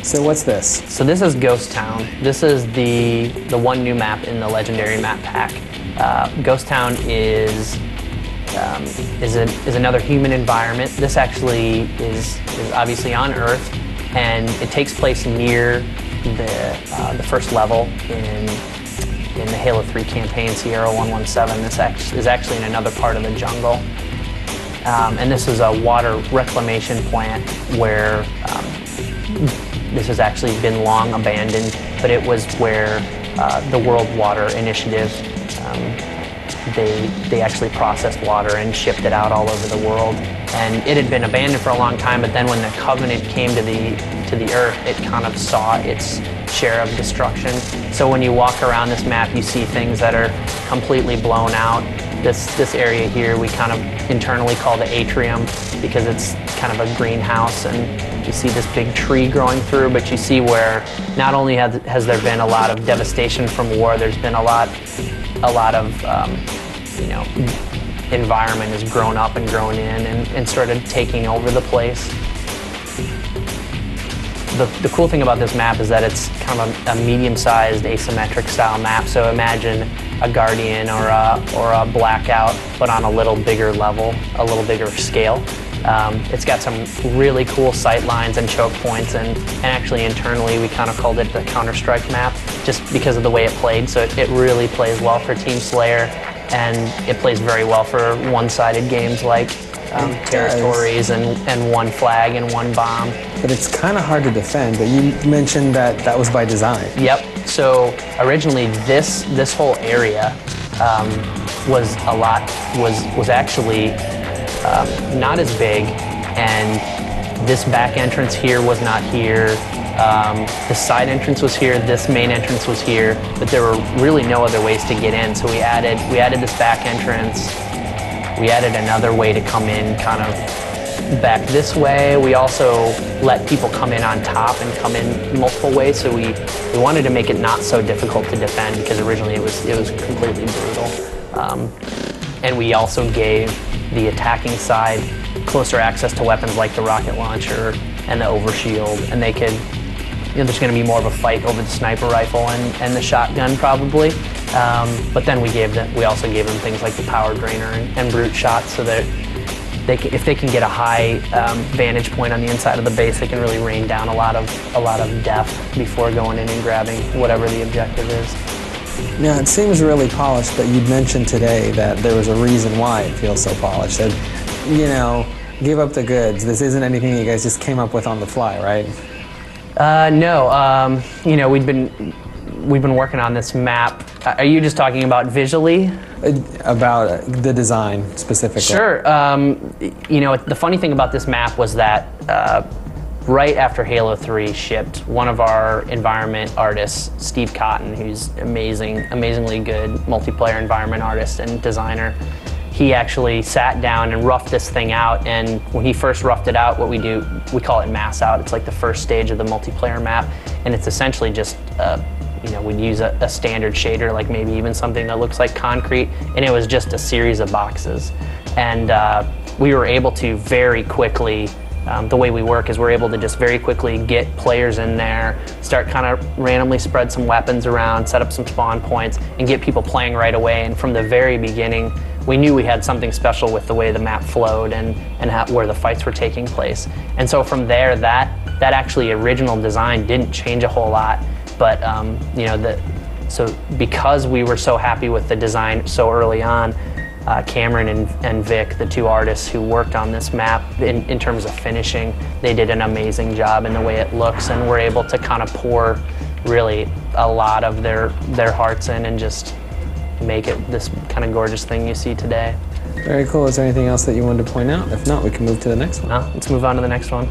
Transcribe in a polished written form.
So what's this? So this is Ghost Town. This is the one new map in the Legendary map pack. Ghost Town is another human environment. This actually is obviously on Earth, and it takes place near the first level in the Halo 3 campaign, Sierra 117. This is actually in another part of the jungle. And this is a water reclamation plant where this has actually been long abandoned, but it was where the World Water Initiative, they actually processed water and shipped it out all over the world. And it had been abandoned for a long time, but then when the Covenant came to the Earth, it kind of saw its share of destruction. So when you walk around this map, you see things that are completely blown out. This area here we kind of internally call the atrium because it's kind of a greenhouse, and you see this big tree growing through, but you see where not only has there been a lot of devastation from war, there's been a lot of environment has grown up and grown in and started taking over the place. The cool thing about this map is that it's kind of a medium-sized asymmetric style map. So imagine a Guardian or a Blackout, but on a little bigger level, a little bigger scale. It's got some really cool sight lines and choke points, and actually internally we kind of called it the Counter-Strike map just because of the way it played. So it really plays well for Team Slayer, and it plays very well for one-sided games like territories and one flag and one bomb. But it's kind of hard to defend, but you mentioned that was by design. Yep, so originally this whole area was actually not as big, and this back entrance here was not here. The side entrance was here, this main entrance was here, but there were really no other ways to get in. So we added this back entrance. We added another way to come in kind of back this way. We also let people come in on top and come in multiple ways. So we wanted to make it not so difficult to defend because originally it was completely brutal. And we also gave the attacking side closer access to weapons like the rocket launcher and the overshield, and they could, there's going to be more of a fight over the sniper rifle and the shotgun probably, but then we also gave them things like the power drainer and brute shots, so that if they can get a high vantage point on the inside of the base, they can really rain down a lot of depth before going in and grabbing whatever the objective is. Now, it seems really polished, but you'd mentioned today that there was a reason why it feels so polished. That, give up the goods. This isn't anything you guys just came up with on the fly, right? No. We've been working on this map. Are you just talking about visually? About the design specifically. Sure. The funny thing about this map was that right after Halo 3 shipped, one of our environment artists, Steve Cotton, who's amazingly good multiplayer environment artist and designer, he actually sat down and roughed this thing out. And when he first roughed it out, what we do, we call it mass out. It's like the first stage of the multiplayer map, and it's essentially just we'd use a standard shader, like maybe even something that looks like concrete, and it was just a series of boxes. And we were able to very quickly, the way we work is we're able to just very quickly get players in there, start kind of randomly spread some weapons around, set up some spawn points, and get people playing right away. And from the very beginning, we knew we had something special with the way the map flowed and where the fights were taking place. And so from there, that actually original design didn't change a whole lot. But so because we were so happy with the design so early on, Cameron and Vic, the two artists who worked on this map, in terms of finishing, they did an amazing job in the way it looks, and we're able to kind of pour really a lot of their hearts in and just make it this kind of gorgeous thing you see today. Very cool. Is there anything else that you wanted to point out? If not, we can move to the next one. No, let's move on to the next one.